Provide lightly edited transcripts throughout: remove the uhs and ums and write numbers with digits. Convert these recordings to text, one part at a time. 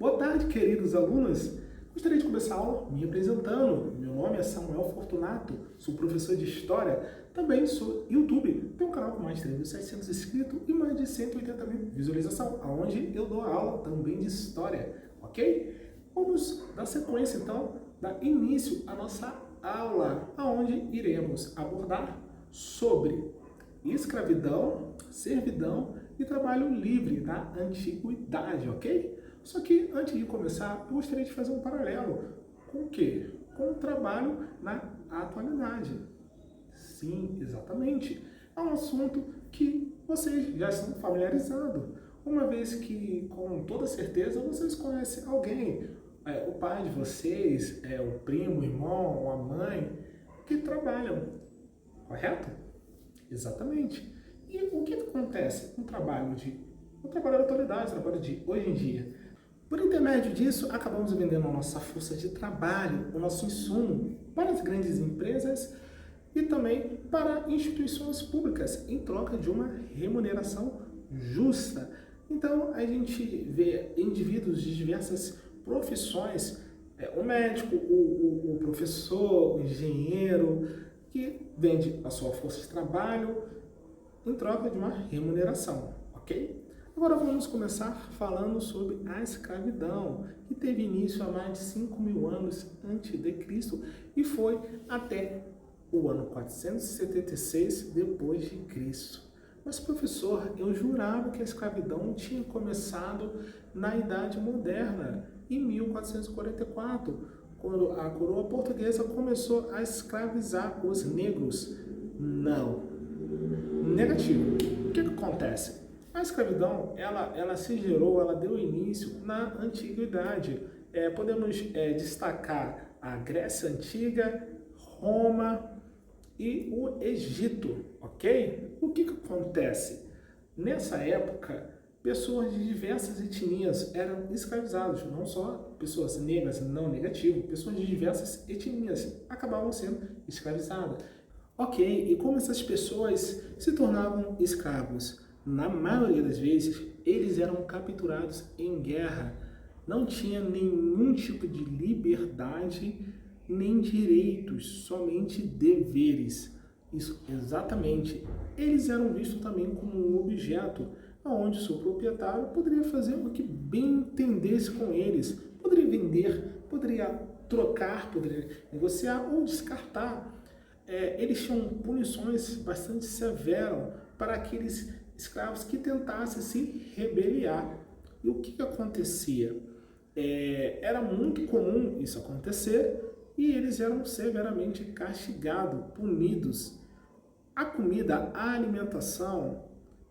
Boa tarde, queridos alunos. Gostaria de começar a aula me apresentando. Meu nome é Samuel Fortunato, sou professor de História, também sou YouTube, tenho um canal com mais de 3.700 inscritos e mais de 180 mil visualizações, onde eu dou aula também de História, ok? Vamos dar sequência, então, dar início à nossa aula, onde iremos abordar sobre escravidão, servidão e trabalho livre da antiguidade, ok? Só que antes de começar, eu gostaria de fazer um paralelo com o quê? Com o trabalho na atualidade. Sim, exatamente. É um assunto que vocês já estão familiarizados, uma vez que, com toda certeza, vocês conhecem alguém, o pai de vocês, o primo, o irmão, a mãe, que trabalham, correto? Exatamente. E o que acontece no trabalho da atualidade, no trabalho de hoje em dia? Por intermédio disso, acabamos vendendo a nossa força de trabalho, o nosso insumo para as grandes empresas e também para instituições públicas, em troca de uma remuneração justa. Então, a gente vê indivíduos de diversas profissões, o médico, o professor, o engenheiro, que vende a sua força de trabalho em troca de uma remuneração, ok? Agora vamos começar falando sobre a escravidão, que teve início há mais de 5.000 anos antes de Cristo e foi até o ano 476 depois de Cristo. Mas, professor, eu jurava que a escravidão tinha começado na Idade Moderna, em 1444, quando a coroa portuguesa começou a escravizar os negros. Não. Negativo. O que acontece? A escravidão, ela se gerou, ela deu início na Antiguidade. Podemos destacar a Grécia Antiga, Roma e o Egito, ok? O que acontece? Nessa época, pessoas de diversas etnias eram escravizadas, não só pessoas negras, não negativo, pessoas de diversas etnias acabavam sendo escravizadas. Ok, e como essas pessoas se tornavam escravos? Na maioria das vezes, eles eram capturados em guerra. Não tinha nenhum tipo de liberdade nem direitos, somente deveres. Isso, exatamente. Eles eram vistos também como um objeto, onde o seu proprietário poderia fazer o que bem entendesse com eles. Poderia vender, poderia trocar, poderia negociar ou descartar. Eles tinham punições bastante severas para aqueles escravos que tentassem se rebeliar. E o que acontecia? Era muito comum isso acontecer e eles eram severamente castigados, punidos. A comida, a alimentação,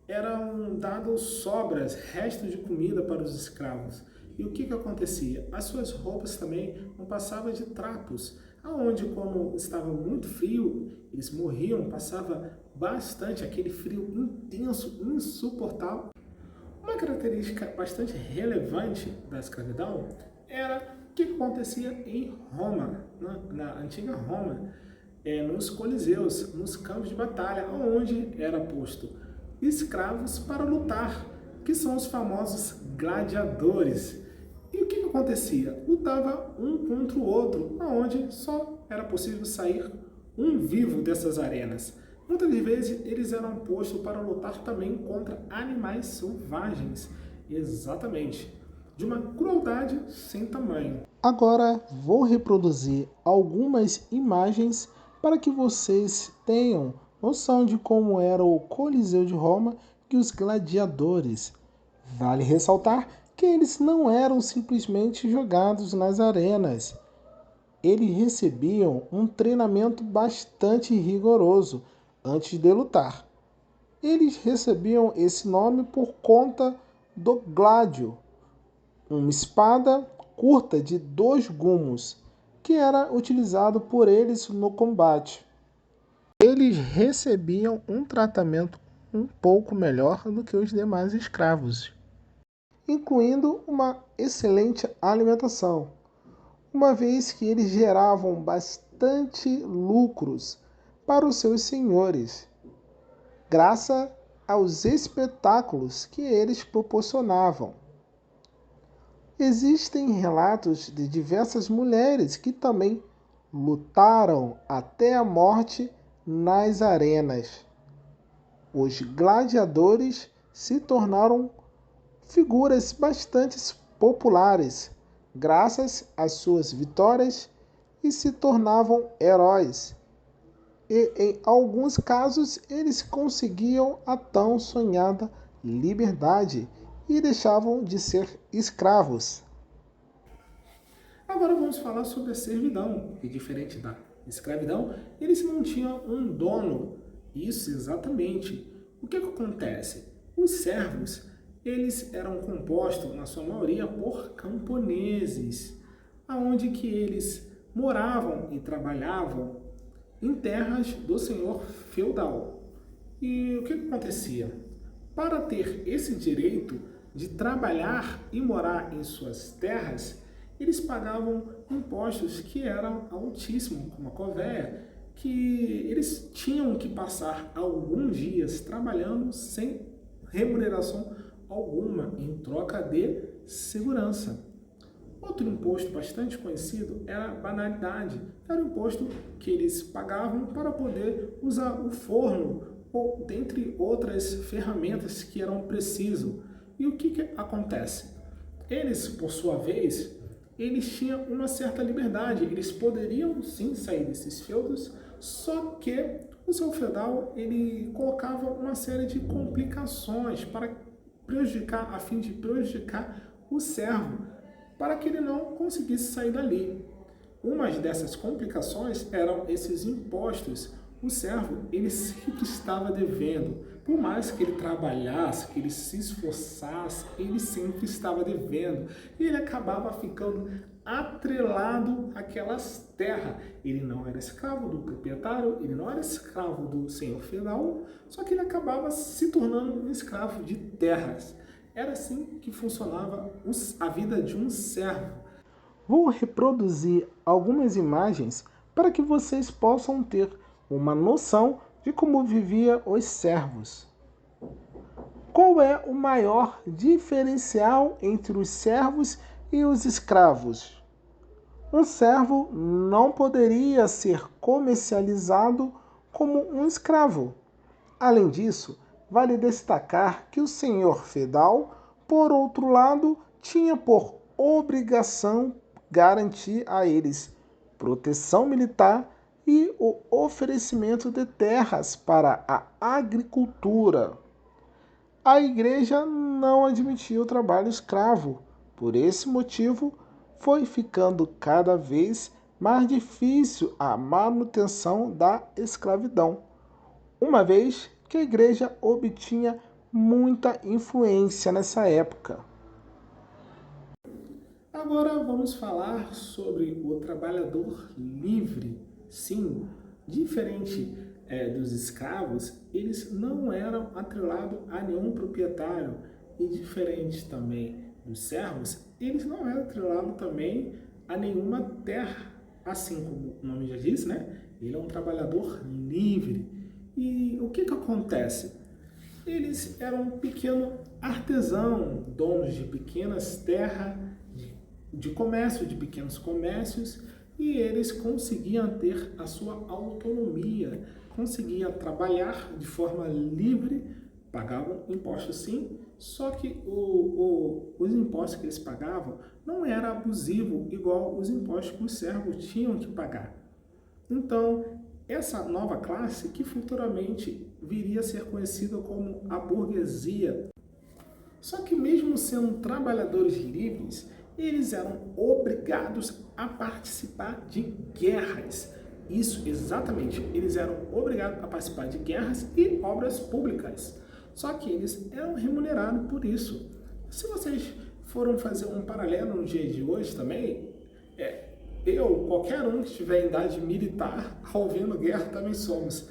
eram dados sobras, restos de comida para os escravos. E o que acontecia? As suas roupas também não passavam de trapos, aonde quando estava muito frio, eles morriam, passava bastante aquele frio intenso, insuportável. Uma característica bastante relevante da escravidão era o que acontecia em Roma, na antiga Roma, nos coliseus, nos campos de batalha, onde era posto escravos para lutar, que são os famosos gladiadores. E o que acontecia? Lutava um contra o outro, onde só era possível sair um vivo dessas arenas. Muitas vezes eles eram postos para lutar também contra animais selvagens. Exatamente. De uma crueldade sem tamanho. Agora vou reproduzir algumas imagens para que vocês tenham noção de como era o Coliseu de Roma e os gladiadores. Vale ressaltar que eles não eram simplesmente jogados nas arenas. Eles recebiam um treinamento bastante rigoroso antes de lutar. Eles recebiam esse nome por conta do gládio, uma espada curta de 2 gumes, que era utilizado por eles no combate. Eles recebiam um tratamento um pouco melhor do que os demais escravos, incluindo uma excelente alimentação, uma vez que eles geravam bastante lucros para os seus senhores, graças aos espetáculos que eles proporcionavam. Existem relatos de diversas mulheres que também lutaram até a morte nas arenas. Os gladiadores se tornaram figuras bastante populares graças às suas vitórias e se tornavam heróis. E em alguns casos eles conseguiam a tão sonhada liberdade e deixavam de ser escravos. Agora vamos falar sobre a servidão, e diferente da escravidão, eles não tinham um dono. Isso exatamente. O que acontece? Os servos, eles eram compostos, na sua maioria, por camponeses, aonde que eles moravam e trabalhavam em terras do senhor feudal. E o que acontecia? Para ter esse direito de trabalhar e morar em suas terras, eles pagavam impostos que eram altíssimos, como a covéia, que eles tinham que passar alguns dias trabalhando sem remuneração alguma, em troca de segurança. Outro imposto bastante conhecido era a banalidade. Era o imposto que eles pagavam para poder usar o forno, ou dentre outras ferramentas que eram precisas. E o que acontece? Eles, por sua vez, eles tinham uma certa liberdade, eles poderiam sim sair desses feudos, só que o seu feudal ele colocava uma série de complicações para prejudicar, a fim de prejudicar o servo, para que ele não conseguisse sair dali. Uma dessas complicações eram esses impostos. O servo ele sempre estava devendo. Por mais que ele trabalhasse, que ele se esforçasse, ele sempre estava devendo. E ele acabava ficando atrelado àquelas terras. Ele não era escravo do proprietário, ele não era escravo do senhor feudal, só que ele acabava se tornando um escravo de terras. Era assim que funcionava a vida de um servo. Vou reproduzir algumas imagens para que vocês possam ter uma noção de como viviam os servos. Qual é o maior diferencial entre os servos e os escravos? Um servo não poderia ser comercializado como um escravo. Além disso, vale destacar que o senhor feudal, por outro lado, tinha por obrigação garantir a eles proteção militar e o oferecimento de terras para a agricultura. A igreja não admitia o trabalho escravo. Por esse motivo, foi ficando cada vez mais difícil a manutenção da escravidão, uma vez que a igreja obtinha muita influência nessa época. Agora vamos falar sobre o trabalhador livre. Sim, diferente dos escravos, eles não eram atrelados a nenhum proprietário. E diferente também dos servos, eles não eram atrelados também a nenhuma terra. Assim como o nome já diz, né? Ele é um trabalhador livre. E o que acontece? Eles eram um pequeno artesão, donos de pequenas terras, de comércio, de pequenos comércios, e eles conseguiam ter a sua autonomia, conseguiam trabalhar de forma livre, pagavam impostos sim, só que os impostos que eles pagavam não era abusivo igual os impostos que os servos tinham que pagar. Então, essa nova classe que futuramente viria a ser conhecida como a burguesia. Só que mesmo sendo trabalhadores livres, eles eram obrigados a participar de guerras. Isso, exatamente, eles eram obrigados a participar de guerras e obras públicas. Só que eles eram remunerados por isso. Se vocês foram fazer um paralelo no dia de hoje também, qualquer um que estiver em idade militar, ouvindo guerra, também somos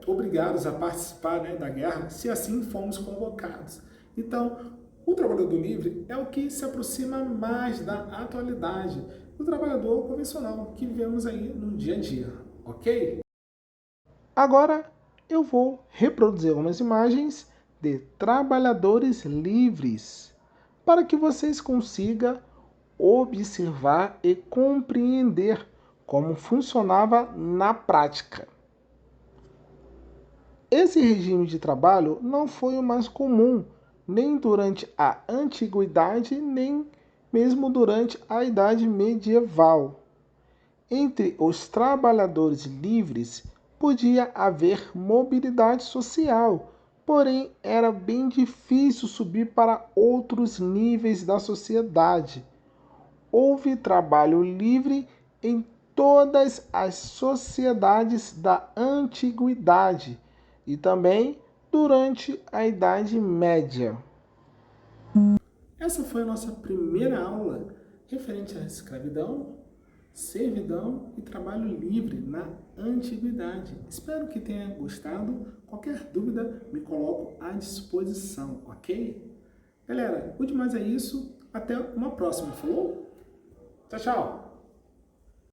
obrigados a participar, né, da guerra, se assim fomos convocados. Então, o trabalhador livre é o que se aproxima mais da atualidade do trabalhador convencional que vivemos aí no dia a dia, ok? Agora eu vou reproduzir algumas imagens de trabalhadores livres. para que vocês consigam observar e compreender como funcionava na prática. Esse regime de trabalho não foi o mais comum, nem durante a antiguidade, nem mesmo durante a Idade Medieval. Entre os trabalhadores livres podia haver mobilidade social, porém era bem difícil subir para outros níveis da sociedade. Houve trabalho livre em todas as sociedades da antiguidade e também durante a Idade Média. Essa foi a nossa primeira aula referente à escravidão, servidão e trabalho livre na antiguidade. Espero que tenha gostado. Qualquer dúvida, me coloco à disposição, ok? Galera, o demais é isso. Até uma próxima. Falou? Tchau, tchau!